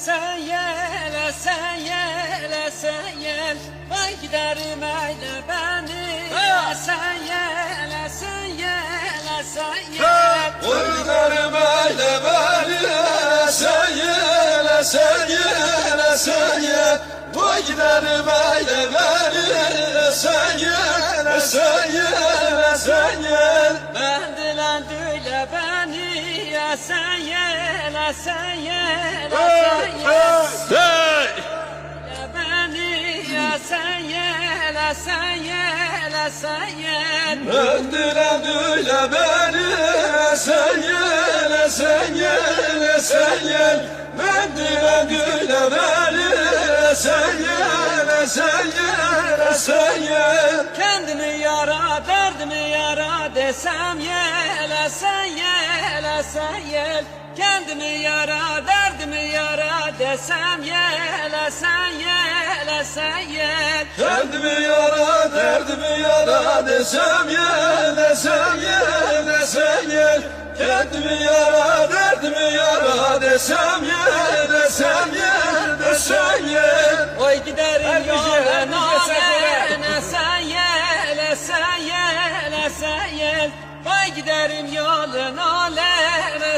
sen gel, sen gel, sen gel. Vay giderim eyle beni. Sen gel, sen gel, sen gel. Vay giderim eyle beni. Sen gel, sen gel, sen gel. Vay giderim eyle beni. Sen gel, sen gel, sen gel. Ben dilendüyle beni. Sen gel, sen gel, sen gel. Beni sen gel, sen gel, sen gel. Öldüren öyle beni. Sen gel, sen gel, sen gel. Öldüren öyle beni. Sen gel, sen gel, sen gel. Kendimi yara, derdimi yara desem gel, sen gel, sen gel. Kendimi yara, derdimi yara desem gel, sen gel, sen gel. Kendimi yara, derdimi yara desem gel, sen gel, sen gel. Kendimi yara, derdimi yara desem gel, sen gel, sen gel. Oy giderim yoluna sen gel, sen gel, sen gel. Vay giderim yoluna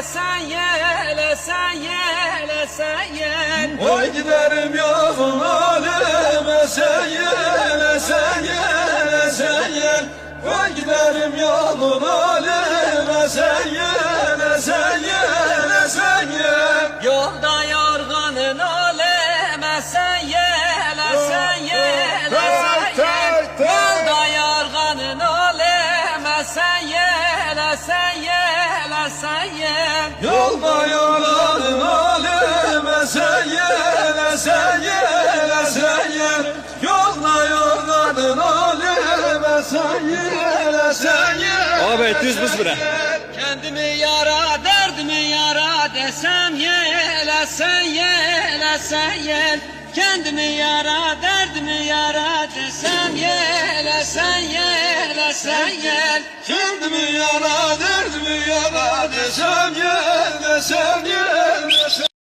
sen gel, sen gel, sen gel. Vay giderim yoluna aleme sen gel, sen gel, sen gel. Vay giderim yoluna aleme sen gel, sen gel, sen gel. Yolda yorganın oleme sen gel, sen gel, sen gel. Yolda yorganın oleme sen gel, sen gel, sen gel. Yolda yolanın aleme sen gel, sen gel, sen gel. Yolda yolanın aleme sen gel, sen gel. Abi düz buz bura. Kendimi yara, derdimi yara desem gel, sen gel, sen gel. Kendimi yara, derdimi yara desem gel, sen gel, sen gel. Kendimi yara, derdimi yara desem gel, sen gel, sen